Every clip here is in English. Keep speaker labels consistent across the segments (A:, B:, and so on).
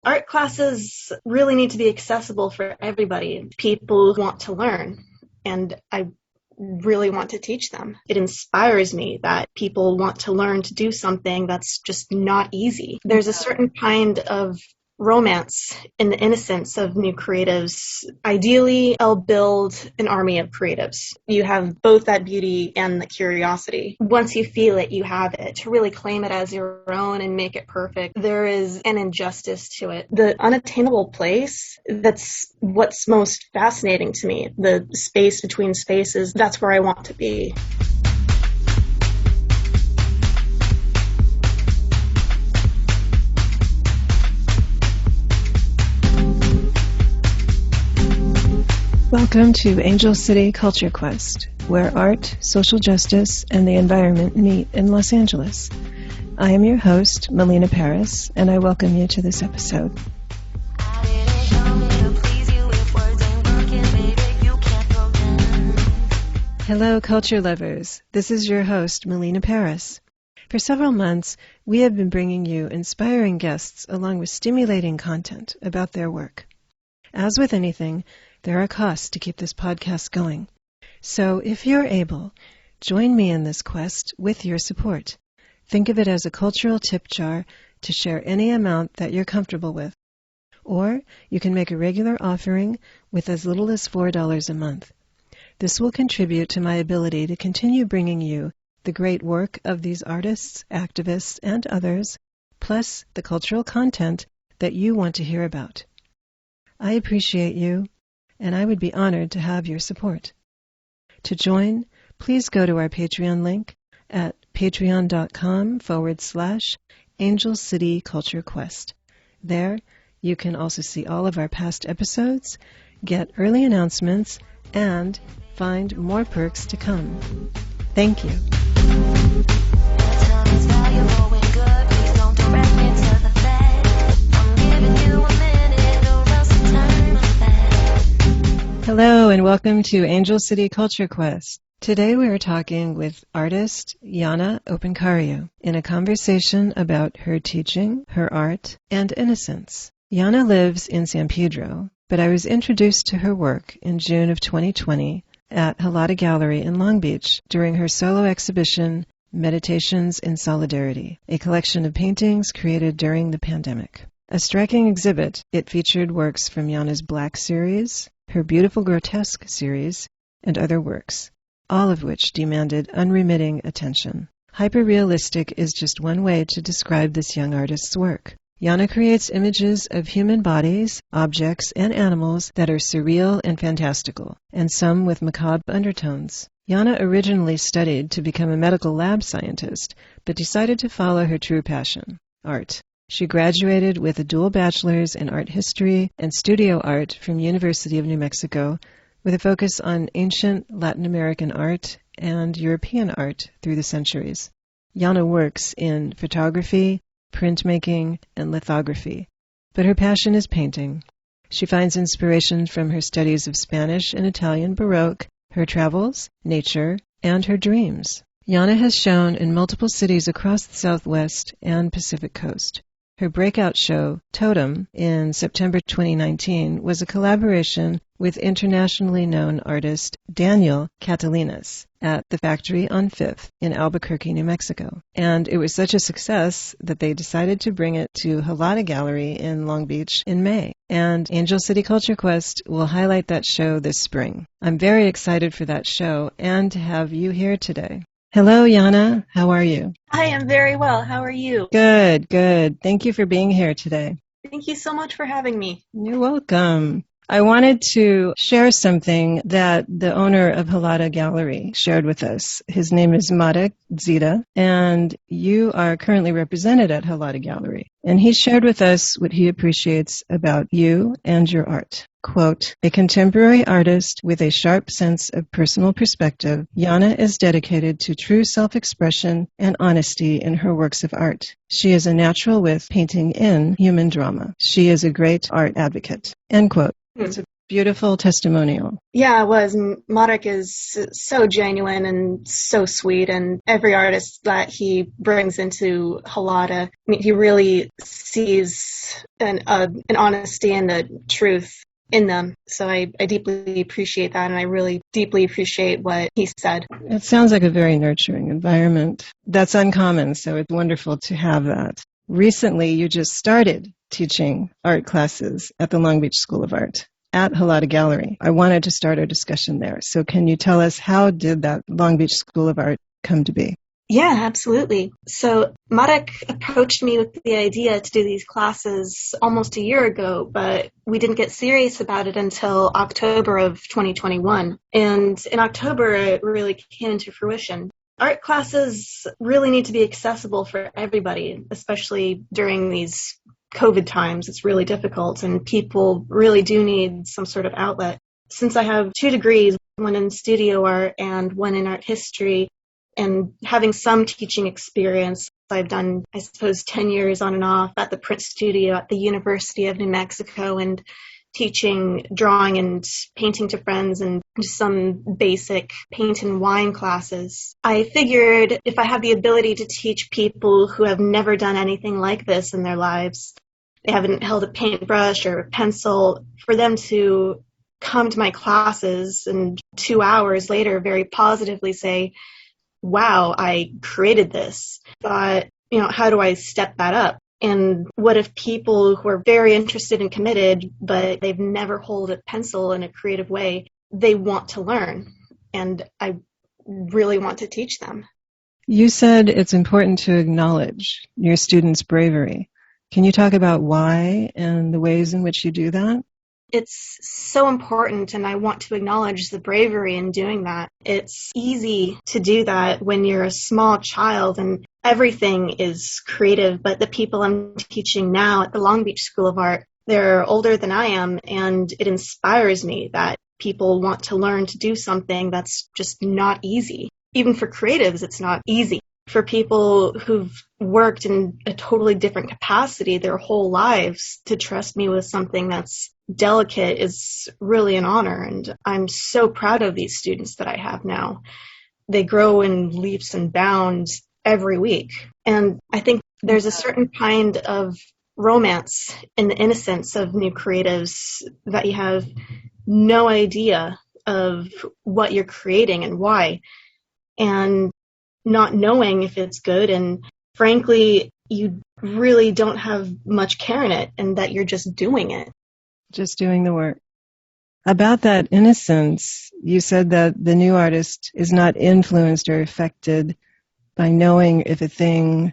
A: Art classes really need to be accessible for everybody, people who want to learn, and I really want to teach them. It inspires me that people want to learn to do something that's just not easy. There's a certain kind of romance in the innocence of new creatives. Ideally, I'll build an army of creatives. You have both that beauty and the curiosity. Once you feel it, you have it. To really claim it as your own and make it perfect, there is an injustice to it. The unattainable place, that's what's most fascinating to me. The space between spaces, that's where I want to be.
B: Welcome to Angel City Culture Quest, where art, social justice, and the environment meet in Los Angeles. I am your host, Melina Paris, and I welcome you to this episode. Hello, culture lovers. This is your host, Melina Paris. For several months, we have been bringing you inspiring guests along with stimulating content about their work. As with anything, there are costs to keep this podcast going. So if you're able, join me in this quest with your support. Think of it as a cultural tip jar to share any amount that you're comfortable with. Or you can make a regular offering with as little as $4 a month. This will contribute to my ability to continue bringing you the great work of these artists, activists, and others, plus the cultural content that you want to hear about. I appreciate you, and I would be honored to have your support. To join, please go to our Patreon link at patreon.com/Angel City Culture Quest. There, you can also see all of our past episodes, get early announcements, and find more perks to come. Thank you. Hello and welcome to Angel City Culture Quest. Today we are talking with artist Jana Opincariu in a conversation about her teaching, her art, and innocence. Jana lives in San Pedro, but I was introduced to her work in June of 2020 at Hellada Gallery in Long Beach during her solo exhibition, Meditations in Solidarity, a collection of paintings created during the pandemic. A striking exhibit, it featured works from Jana's Black series, her Beautiful Grotesque series, and other works, all of which demanded unremitting attention. Hyperrealistic is just one way to describe this young artist's work. Jana creates images of human bodies, objects, and animals that are surreal and fantastical, and some with macabre undertones. Jana originally studied to become a medical lab scientist, but decided to follow her true passion, art. She graduated with a dual bachelor's in art history and studio art from University of New Mexico, with a focus on ancient Latin American art and European art through the centuries. Jana works in photography, printmaking, and lithography, but her passion is painting. She finds inspiration from her studies of Spanish and Italian Baroque, her travels, nature, and her dreams. Jana has shown in multiple cities across the Southwest and Pacific Coast. Her breakout show, Totem, in September 2019, was a collaboration with internationally known artist Daniel Kathalynas at the Factory on 5th in Albuquerque, New Mexico. And it was such a success that they decided to bring it to Hellada Gallery in Long Beach in May. And Angel City Culture Quest will highlight that show this spring. I'm very excited for that show and to have you here today. Hello, Jana. How are you?
A: I am very well. How are you?
B: Good, good. Thank you for being here today.
A: Thank you so much for having me.
B: You're welcome. I wanted to share something that the owner of Hellada Gallery shared with us. His name is Marek Zita, and you are currently represented at Hellada Gallery. And he shared with us what he appreciates about you and your art. Quote, a contemporary artist with a sharp sense of personal perspective, Jana is dedicated to true self-expression and honesty in her works of art. She is a natural with painting in human drama. She is a great art advocate. End quote. It's a beautiful testimonial.
A: Yeah, it was. Marek is so genuine and so sweet, and every artist that he brings into Hellada, I mean, he really sees an honesty and a truth in them. So I deeply appreciate that, and I really deeply appreciate what he said.
B: It sounds like a very nurturing environment. That's uncommon, so it's wonderful to have that. Recently, you just started teaching art classes at the Long Beach School of Art at Hellada Gallery. I wanted to start our discussion there. So can you tell us, how did that Long Beach School of Art come to be?
A: Yeah, absolutely. So Marek approached me with the idea to do these classes almost a year ago, but we didn't get serious about it until October of 2021. And in October, it really came into fruition. Art classes really need to be accessible for everybody, especially during these COVID times. It's really difficult, and people really do need some sort of outlet. Since I have 2 degrees, one in studio art and one in art history, and having some teaching experience, I've done, I suppose, 10 years on and off at the print studio at the University of New Mexico, and teaching drawing and painting to friends and just some basic paint and wine classes. I figured if I have the ability to teach people who have never done anything like this in their lives, they haven't held a paintbrush or a pencil, for them to come to my classes and 2 hours later very positively say, wow, I created this. But, how do I step that up? And what if people who are very interested and committed, but they've never held a pencil in a creative way, they want to learn, and I really want to teach them.
B: You said it's important to acknowledge your students' bravery. Can you talk about why and the ways in which you do that?
A: It's so important, and I want to acknowledge the bravery in doing that. It's easy to do that when you're a small child and everything is creative, but the people I'm teaching now at the Long Beach School of Art, they're older than I am, and it inspires me that people want to learn to do something that's just not easy. Even for creatives, it's not easy. For people who've worked in a totally different capacity their whole lives, to trust me with something that's delicate is really an honor, and I'm so proud of these students that I have now. They grow in leaps and bounds every week, and I think there's a certain kind of romance in the innocence of new creatives, that you have no idea of what you're creating and why, and not knowing if it's good, and frankly, you really don't have much care in it, and that you're just doing it.
B: Just doing the work. About that innocence, you said that the new artist is not influenced or affected by knowing if a thing,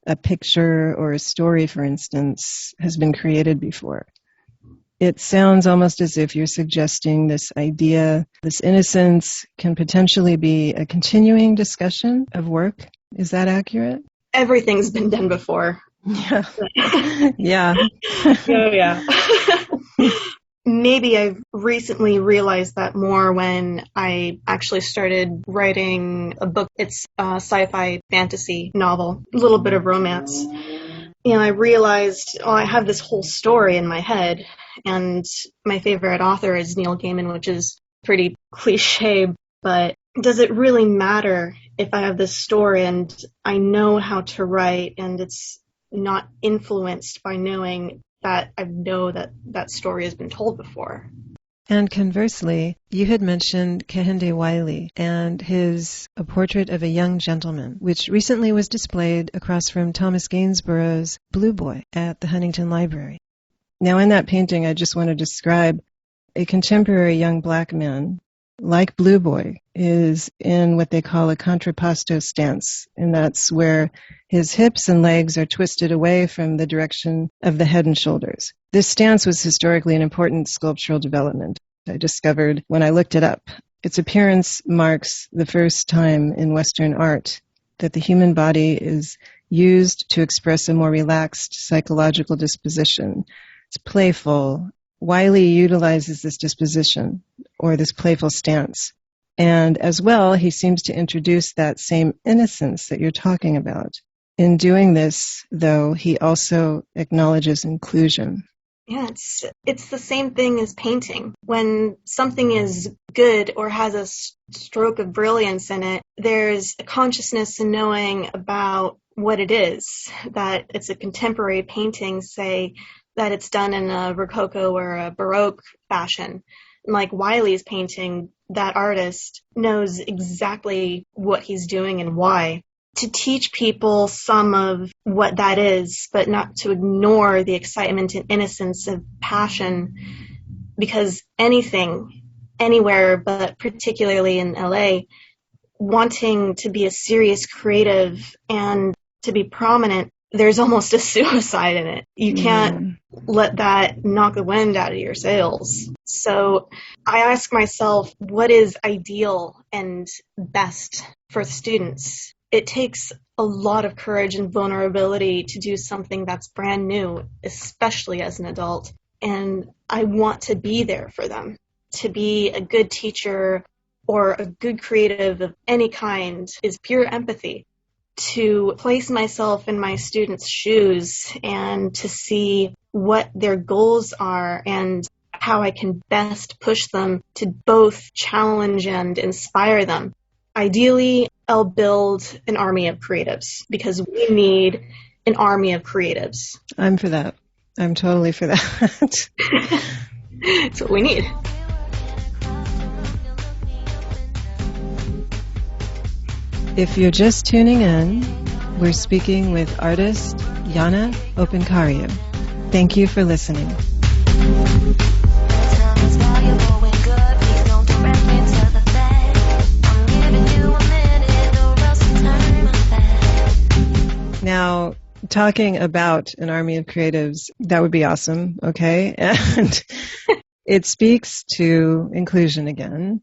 B: a picture or a story, for instance, has been created before. It sounds almost as if you're suggesting this idea, this innocence can potentially be a continuing discussion of work. Is that accurate?
A: Everything's been done before.
B: Yeah. Yeah.
A: Yeah. Maybe I've recently realized that more when I actually started writing a book. It's a sci-fi fantasy novel, a little bit of romance. I realized, I have this whole story in my head, and my favorite author is Neil Gaiman, which is pretty cliche, but does it really matter if I have this story and I know how to write, and it's not influenced by knowing that I know that that story has been told before?
B: And conversely, you had mentioned Kehinde Wiley and his A Portrait of a Young Gentleman, which recently was displayed across from Thomas Gainsborough's Blue Boy at the Huntington Library. Now, in that painting, I just want to describe a contemporary young black man, like Blue Boy, is in what they call a contrapposto stance, and that's where his hips and legs are twisted away from the direction of the head and shoulders. This stance was historically an important sculptural development, I discovered when I looked it up. Its appearance marks the first time in Western art that the human body is used to express a more relaxed psychological disposition. It's playful. Wiley utilizes this disposition, or this playful stance. And as well, he seems to introduce that same innocence that you're talking about. In doing this, though, he also acknowledges inclusion.
A: Yeah, it's the same thing as painting. When something is good or has a stroke of brilliance in it, there's a consciousness and knowing about what it is. That it's a contemporary painting, say that it's done in a Rococo or a Baroque fashion. Like Wiley's painting, that artist knows exactly what he's doing and why. To teach people some of what that is, but not to ignore the excitement and innocence of passion, because anything, anywhere, but particularly in LA, wanting to be a serious creative and to be prominent, there's almost a suicide in it. You can't let that knock the wind out of your sails. So I ask myself, what is ideal and best for students? It takes a lot of courage and vulnerability to do something that's brand new, especially as an adult. And I want to be there for them. To be a good teacher or a good creative of any kind is pure empathy. To place myself in my students' shoes and to see what their goals are and how I can best push them to both challenge and inspire them. Ideally, I'll build an army of creatives because we need an army of creatives.
B: I'm for that. I'm totally for that.
A: That's what we need.
B: If you're just tuning in, we're speaking with artist Jana Opincariu. Thank you for listening. Now, talking about an army of creatives, that would be awesome, okay? And it speaks to inclusion again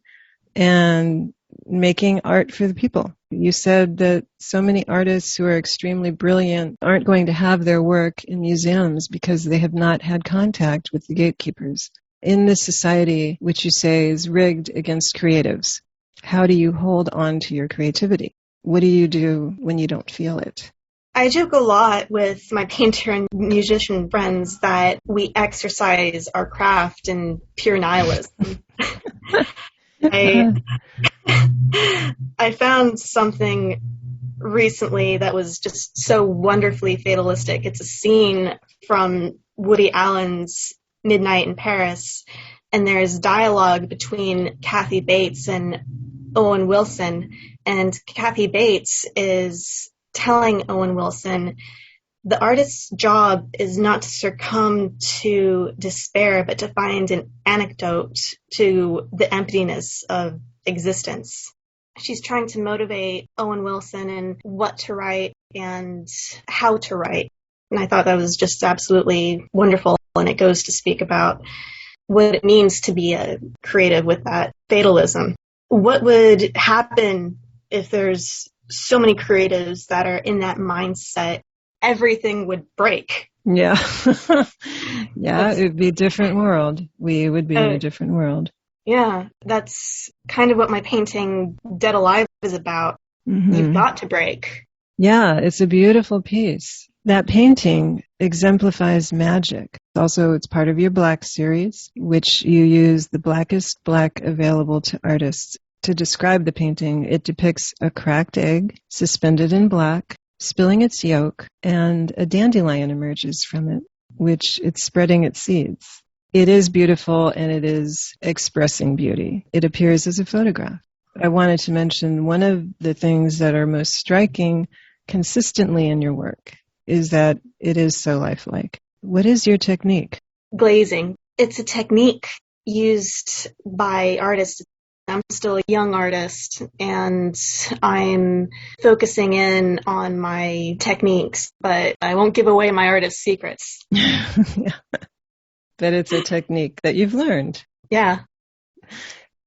B: and making art for the people. You said that so many artists who are extremely brilliant aren't going to have their work in museums because they have not had contact with the gatekeepers. In this society, which you say is rigged against creatives, how do you hold on to your creativity? What do you do when you don't feel it?
A: I joke a lot with my painter and musician friends that we exercise our craft in pure nihilism. I found something recently that was just so wonderfully fatalistic. It's a scene from Woody Allen's Midnight in Paris, and there's dialogue between Kathy Bates and Owen Wilson, and Kathy Bates is telling Owen Wilson, the artist's job is not to succumb to despair, but to find an antidote to the emptiness of existence. She's trying to motivate Owen Wilson in what to write and how to write. And I thought that was just absolutely wonderful. And it goes to speak about what it means to be a creative with that fatalism. What would happen if there's so many creatives that are in that mindset? Everything would break.
B: Yeah. Yeah, it would be a different world. We would be in a different world.
A: Yeah, that's kind of what my painting Dead Alive is about. Mm-hmm. You've got to break.
B: Yeah, it's a beautiful piece. That painting exemplifies magic. Also, it's part of your Black series, which you use the blackest black available to artists. To describe the painting, it depicts a cracked egg suspended in black, spilling its yolk, and a dandelion emerges from it, which it's spreading its seeds. It is beautiful, and it is expressing beauty. It appears as a photograph. I wanted to mention one of the things that are most striking consistently in your work is that it is so lifelike. What is your technique?
A: Glazing. It's a technique used by artists. I'm still a young artist, and I'm focusing in on my techniques, but I won't give away my artist secrets.
B: Yeah. But it's a technique that you've learned.
A: Yeah.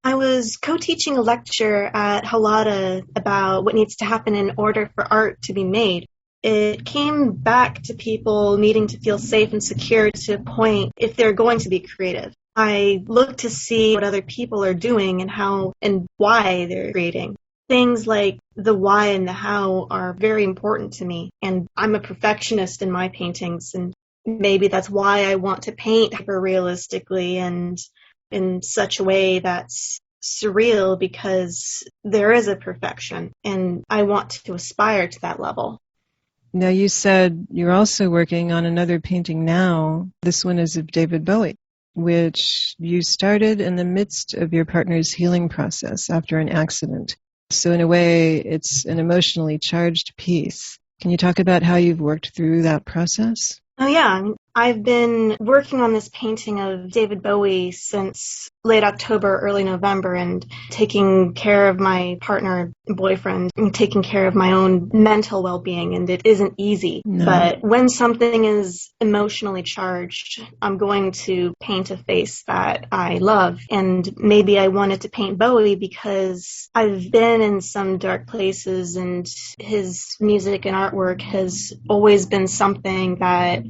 A: I was co-teaching a lecture at Hellada about what needs to happen in order for art to be made. It came back to people needing to feel safe and secure to a point if they're going to be creative. I look to see what other people are doing and how and why they're creating. Things like the why and the how are very important to me, and I'm a perfectionist in my paintings, and maybe that's why I want to paint hyper realistically and in such a way that's surreal, because there is a perfection and I want to aspire to that level.
B: Now, you said you're also working on another painting now. This one is of David Bowie, which you started in the midst of your partner's healing process after an accident. So in a way, it's an emotionally charged piece. Can you talk about how you've worked through that process?
A: Oh yeah, I've been working on this painting of David Bowie since late October, early November, and taking care of my partner, boyfriend, and taking care of my own mental well-being, and it isn't easy.
B: No.
A: But when something is emotionally charged, I'm going to paint a face that I love, and maybe I wanted to paint Bowie because I've been in some dark places, and his music and artwork has always been something that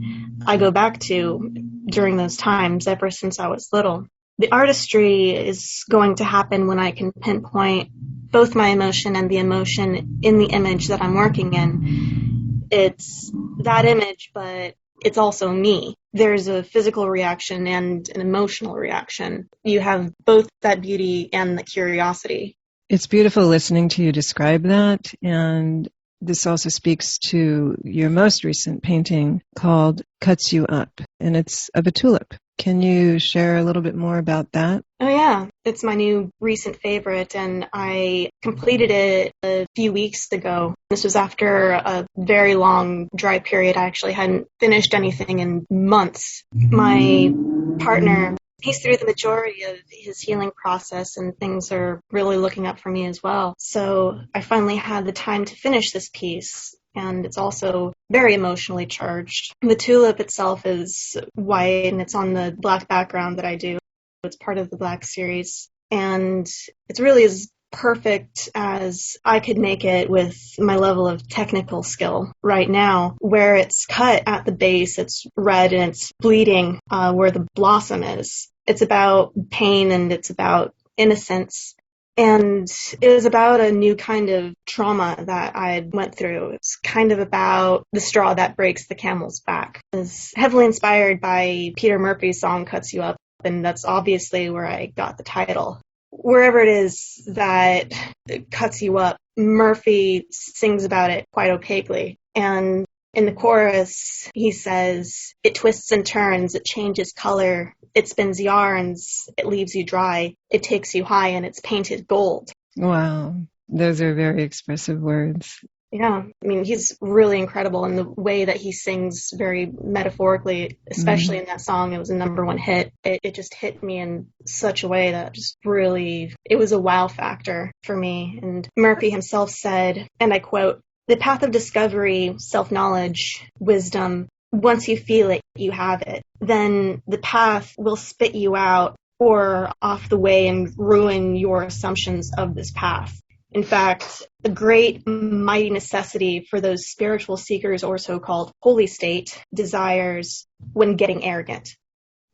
A: I go back to during those times ever since I was little. The artistry is going to happen when I can pinpoint both my emotion and the emotion in the image that I'm working in. It's that image, but it's also me. There's a physical reaction and an emotional reaction. You have both that beauty and the curiosity.
B: It's beautiful listening to you describe that, and this also speaks to your most recent painting called Cuts You Up, and it's of a tulip. Can you share a little bit more about that?
A: Oh yeah, it's my new recent favorite, and I completed it a few weeks ago. This was after a very long dry period. I actually hadn't finished anything in months. My partner, he's through the majority of his healing process, and things are really looking up for me as well. So I finally had the time to finish this piece, and it's also very emotionally charged. The tulip itself is white, and it's on the black background that I do. It's part of the Black series, and it's really as perfect as I could make it with my level of technical skill right now. Where it's cut at the base, it's red and it's bleeding where the blossom is. It's about pain and it's about innocence. And it was about a new kind of trauma that I went through. It's kind of about the straw that breaks the camel's back. It was heavily inspired by Peter Murphy's song Cuts You Up, and that's obviously where I got the title. Wherever it is that cuts you up, Murphy sings about it quite opaquely. And in the chorus, he says, "It twists and turns, it changes color, it spins yarns, it leaves you dry, it takes you high, and it's painted gold."
B: Wow, those are very expressive words.
A: Yeah, I mean, he's really incredible in the way that he sings very metaphorically, especially in that song. It was a #1 hit. It just hit me in such a way that just really, it was a wow factor for me. And Murphy himself said, and I quote, "The path of discovery, self-knowledge, wisdom, once you feel it, you have it. Then the path will spit you out or off the way and ruin your assumptions of this path. In fact, a great mighty necessity for those spiritual seekers or so-called holy state desires when getting arrogant."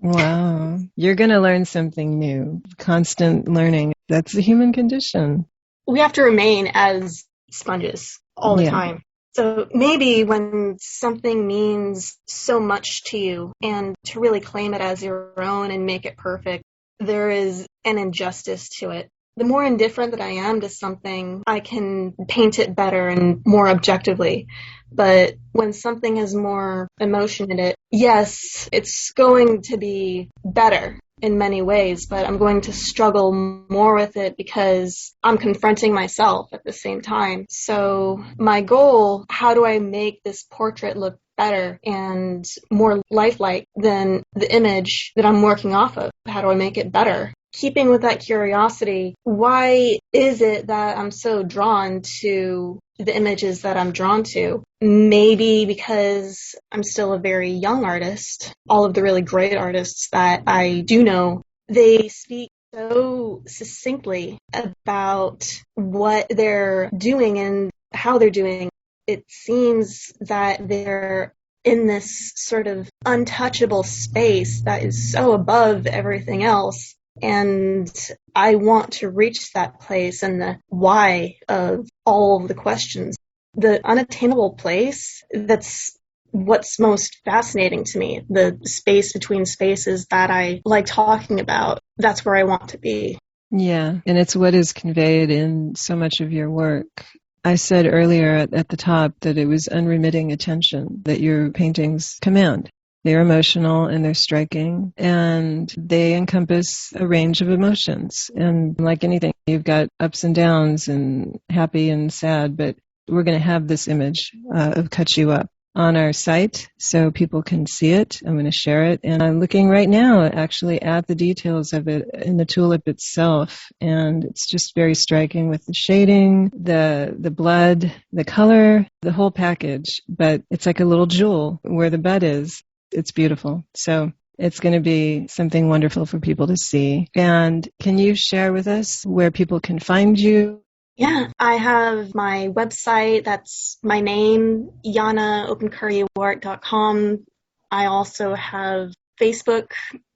B: Wow, you're going to learn something new. Constant learning. That's the human condition.
A: We have to remain as sponges all the time. So maybe when something means so much to you and to really claim it as your own and make it perfect, there is an injustice to it. The more indifferent that I am to something, I can paint it better and more objectively. But when something has more emotion in it, yes, it's going to be better in many ways, but I'm going to struggle more with it because I'm confronting myself at the same time. So my goal, how do I make this portrait look better and more lifelike than the image that I'm working off of? How do I make it better? Keeping with that curiosity, why is it that I'm so drawn to the images that I'm drawn to? Maybe because I'm still a very young artist. All of the really great artists that I do know, they speak so succinctly about what they're doing and how they're doing. It seems that they're in this sort of untouchable space that is so above everything else. And I want to reach that place and the why of all of the questions. The unattainable place that's what's most fascinating to me, the space between spaces that I like talking about. That's where I want to be.
B: Yeah, and it's what is conveyed in so much of your work. I said earlier at the top that it was unremitting attention that your paintings command. They're emotional and they're striking, and they encompass a range of emotions. And like anything, you've got ups and downs and happy and sad, but we're going to have this image of Cut You Up on our site so people can see it. I'm going to share it. And I'm looking right now actually at the details of it in the tulip itself. And it's just very striking with the shading, the blood, the color, the whole package. But it's like a little jewel where the bud is. It's beautiful. So it's going to be something wonderful for people to see. And can you share with us where people can find you?
A: Yeah, I have my website. That's my name, JanaOpincariuArt.com. I also have Facebook.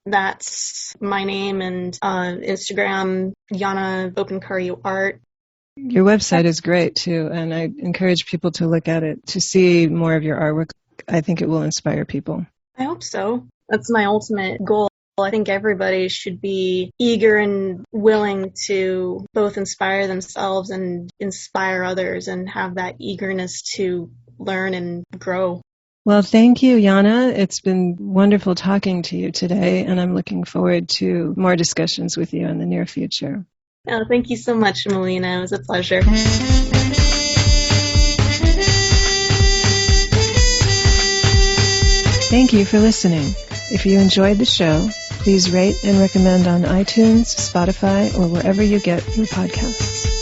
A: That's my name, and Instagram, Jana Opincariu Art.
B: Your website is great too, and I encourage people to look at it to see more of your artwork. I think it will inspire people.
A: I hope so. That's my ultimate goal. I think everybody should be eager and willing to both inspire themselves and inspire others and have that eagerness to learn and grow.
B: Well, thank you, Jana. It's been wonderful talking to you today, and I'm looking forward to more discussions with you in the near future.
A: Oh, thank you so much, Melina. It was a pleasure.
B: Thank you for listening. If you enjoyed the show, please rate and recommend on iTunes, Spotify, or wherever you get your podcasts.